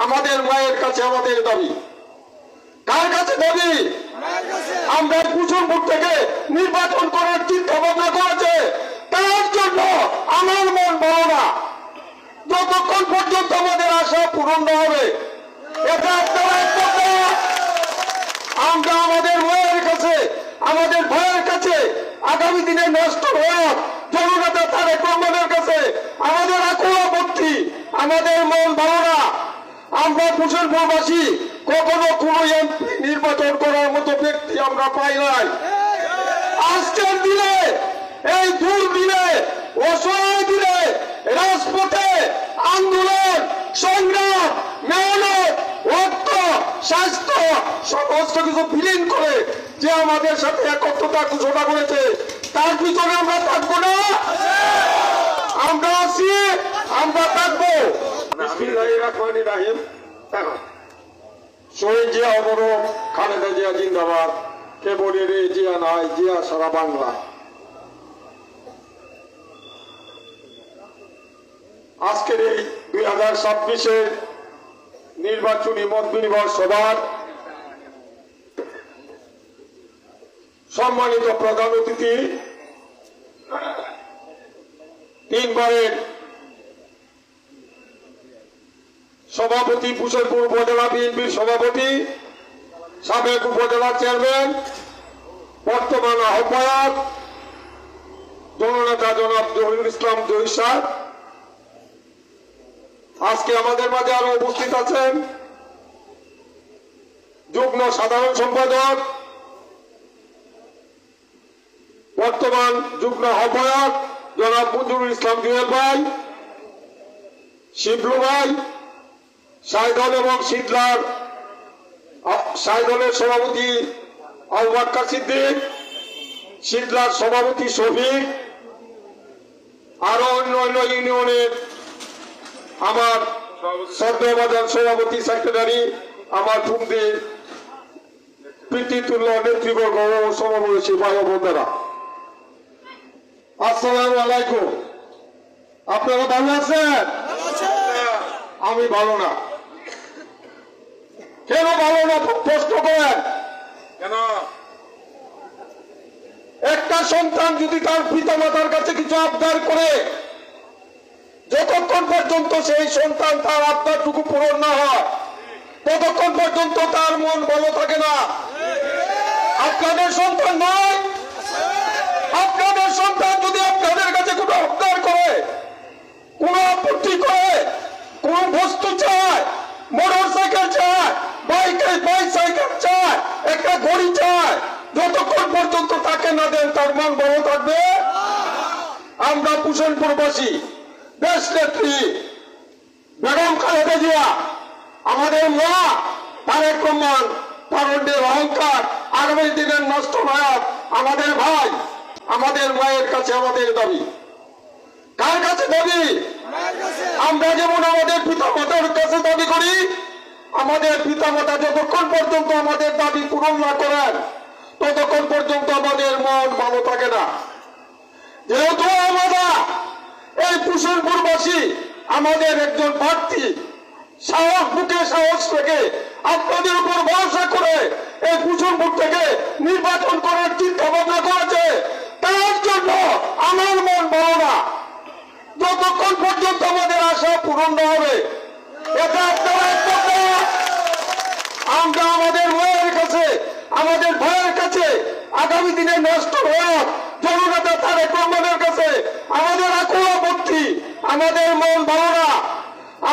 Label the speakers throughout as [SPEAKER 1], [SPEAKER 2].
[SPEAKER 1] আমাদের মায়ের কাছে আমাদের দাবি। কার কাছে দাবি? আমরা কুসুমপুর থেকে নির্বাচন করার চিন্তা ভাবনা করেছে, তার জন্য আমার মন ভালো না যতক্ষণ পর্যন্ত আমাদের আশা পূরণ না হবে। এটা আপনারা আমরা আমাদের মায়ের কাছে, আমাদের ভাইয়ের কাছে আগামী দিনে নষ্ট হওয়া জননেতা তারেক রহমানের কাছে আমাদের আকুল আপত্তি, আমাদের মন ভালো না। আমরা কুসুমপুরবাসী কখনো কোনো এমপি নির্বাচন করার মতো ব্যক্তি আমরা পাই নাই। আজকের দিনে, এই দুর্দিনে, অসহায় দিনে রাজপথে আন্দোলন, সংগ্রাম, মেহনত, অর্থ, স্বাস্থ্য সমস্ত কিছু বিলীন করে যে আমাদের সাথে একত্রতা ঘোষণা করেছে, তার পিছনে আমরা থাকবো না। আমরা আছি, আমরা থাকবো। বিসমিল্লাহির রহমানির রহিম। শহীদ জিয়া অমর, খালেদা জিয়া জিন্দাবাদ। কে বলে রে জিয়া নাই, জিয়া সারা বাংলা। আজকের এই 2026-এর নির্বাচনী মত বিনিময় সভার সম্মানিত প্রধান অতিথি, তিনবারের সভাপতি, কুশলপুর উপজেলা বিএনপির সভাপতি, সাবেক উপজেলা চেয়ারম্যান, বর্তমান আহ্বায়ক জননেতা জনাব জহিরুল ইসলাম জহির সাহেব, আজকে আমাদের মাঝে আরো উপস্থিত আছেন যুগ্ম সাধারণ সম্পাদক, বর্তমান যুগ্ম আহ্বায়ক জনাব মঞ্জুরুল ইসলাম জুয়েল ভাই, শিবলু ভাই, সাইদল এবং শীতলার সাইদলের সভাপতি আবু বকর সিদ্দিক, শীতলার সভাপতি শফিক, আরো অন্য ইউনিয়নের আমার শ্রদ্ধাভাজন সভাপতি সেক্রেটারি, আমার ফুমদের পিতৃতুল্য নেতৃবর্গ ও সমাবেশী ভাই বোনেরা, আসসালামু আলাইকুম। আপনারা ভালো আছেন? আমি ভালো না। কেন ভালো না প্রশ্ন করেন? কেন? একটা সন্তান যদি তার পিতা মাতার কাছে কিছু আবদার করে, যতক্ষণ পর্যন্ত সেই সন্তান তার আবদারটুকু পূরণ না হয়, ততক্ষণ পর্যন্ত তার মন ভালো থাকে না। আপনাদের সন্তান নয়, আপনাদের সন্তান যদি আপনাদের কাছে কোনো আবদার করে, কোনো আপত্তি করে, কোন বস্তু চায়, মোটর সাইকেল চায়, বাইসাইকেল চায়, একটা ঘড়ি চায়, যতক্ষণ পর্যন্ত তাকে না দেন তার মন ভালো থাকবে? আমরা কুসুমপুরবাসী দেশ নেত্রী বেগম খালেদা জিয়া, আমাদের মা তারেক রহমান, তারুণ্যের অহংকার, আগামী দিনের নষ্ট নায়ক আমাদের ভাই, আমাদের মায়ের কাছে আমাদের দাবি। কার কাছে দাবি? আমরা যেমন আমাদের পিতা মাতার কাছে দাবি করি, আমাদের পিতা মাতা যতক্ষণ পর্যন্ত আমাদের দাবি পূরণ না করেন, ততক্ষণ পর্যন্ত আমাদের মন ভালো থাকে না। যেহেতু আমরা এই কুসুমপুরবাসী, আমাদের একজন প্রার্থী সাহস, বুকে সাহস থেকে আপনাদের উপর ভরসা করে এই কুসুমপুর থেকে নির্বাচন করার চিন্তা ভাবনা করেছে, তার জন্য আমার মন ভালো না যতক্ষণ পর্যন্ত আমাদের আশা পূরণ না হবে। এটা আপনারা আমরা আমাদের মায়ের কাছে, আমাদের ভাইয়ের কাছে আগামী দিনে নষ্ট হওয়া জননেতা তারেক রহমানের কাছে আমাদের আকুল আপত্তি, আমাদের মন ভালো না।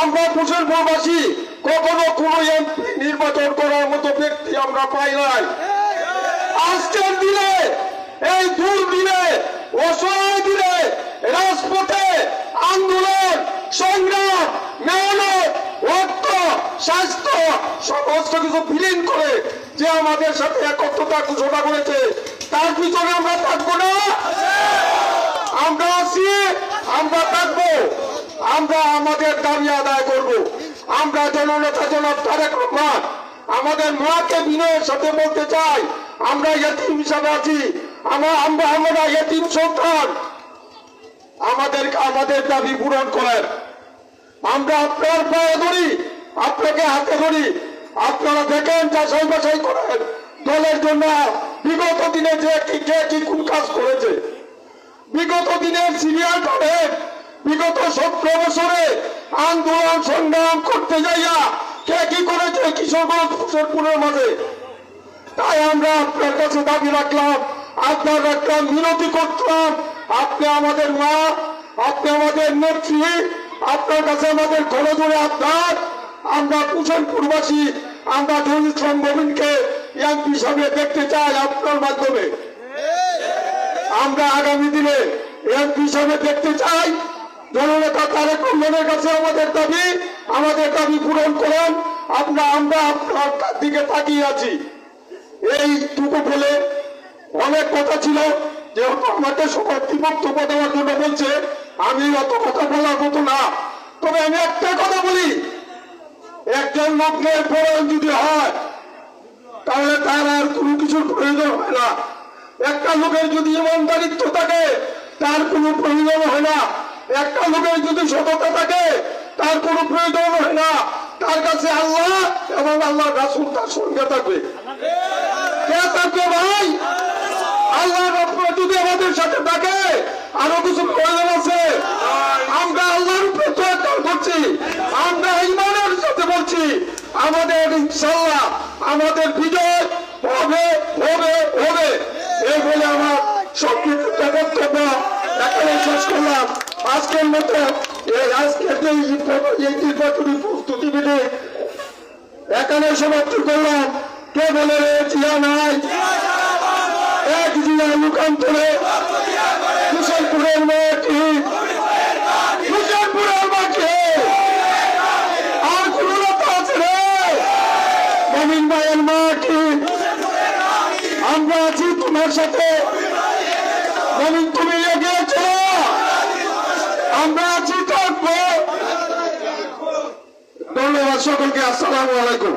[SPEAKER 1] আমরা কুসুমপুরবাসী কখনো কোনো এমপি নির্বাচন করার মতো ব্যক্তি আমরা পাই নাই। আজকের দিনে, এই দুর্দিনে, অসহায় দিনে রাজপথে আন্দোলন, সংগ্রাম, মেহনত, অর্থ, স্বাস্থ্য সমস্ত কিছু বিলীন করে যে আমাদের সাথে একত্রতা ঘোষণা করেছে, তার পিছনে আমরা থাকবো না। আমরা আছি, আমরা থাকবো। আমরা আমাদের দাবি আদায় করব। আমরা জননেতা জনাব তারেক রহমান, আমাদের মাকে বিনয়ের সাথে বলতে চাই, আমরা ইতিম হিসাবে আছি, আমরা ইতিম সন্তান, আমাদের দাবি পূরণ করেন। আমরা আপনার পায়ে ধরি, আপনাকে হাতে ধরি, আপনারা দেখেন যাচাই বাছাই করেন দলের জন্য বিগত দিনে যে কে কি কোন কাজ করেছে। বিগত দিনের সিরিয়াল করেন, বিগত 17 বছরে আন্দোলন সংগ্রাম করতে যাইয়া কে কি করেছে কিশোরগঞ্জ ফুসরপুরের মাঝে। তাই আমরা আপনার কাছে দাবি রাখলাম, আপনার রাখলাম, মিনতি করতাম, আপনি আমাদের মা, আপনি আমাদের নেত্রী, আপনার কাছে আমাদের ঘরে ধরে আপনার, আমরা কুশনপুরবাসী, আমরা জহুরুল ইসলাম মবিনকে এমপি হিসাবে দেখতে চাই আপনার মাধ্যমে। আমরা আগামী দিনে এমপি হিসাবে দেখতে চাই। জননেতা তারেক রহমানের কাছে আমাদের দাবি পূরণ করেন। আমরা আপনার দিকে তাকিয়ে আছি। এইটুকু বলে অনেক কথা ছিল, যেহেতু আমাকে সবার বক্তব্য দেওয়ার জন্য বলছে, আমি অত কথা বলার মতো না। তবে আমি একটা কথা বলি, একজন লোকের প্রয়োজন যদি হয় তাহলে তার আর কোনো কিছুর প্রয়োজন হয় না। একটা লোকের যদি ইমানদারিত্ব থাকে তার কোনো প্রয়োজন হয় না। একটা লোকের যদি সততা থাকে তার কোনো প্রয়োজন হয় না। তার কাছে আল্লাহ এবং আল্লাহ রাসূল তার সঙ্গে থাকবে। কে থাকবে ভাই? আল্লাহ যদি আমাদের সাথে থাকে, আরো কিছু প্রয়োজন আছে। আমরা আল্লাহর উপরে তোয়াক্কুল করছি, আমরা ঈমানের সাথে বলছি, আমাদের ইনশাআল্লাহ আমাদের বিজয় হবে হবে হবে। এই বলে আমার সংক্ষিপ্ত বক্তব্য এখানে শেষ করলাম। আজকের মতো আজকের এই নির্বাচনী প্রস্তুতি মিলে এখানে সমাপ্তি করলাম। কে বলে রে জিয়া নাই? এক জিয়া লুকান্তরে কুশলপুরের মাটি, কুশলপুরের মাটি আর কোন নেতা আছে রে? মমিন ভাইয়ের মাটি, আমরা আছি তোমার সাথে। মমিন তুমি এগিয়ে চলো, আমরা আছি থাকবো। ধন্যবাদ সকলকে। আসসালামু আলাইকুম।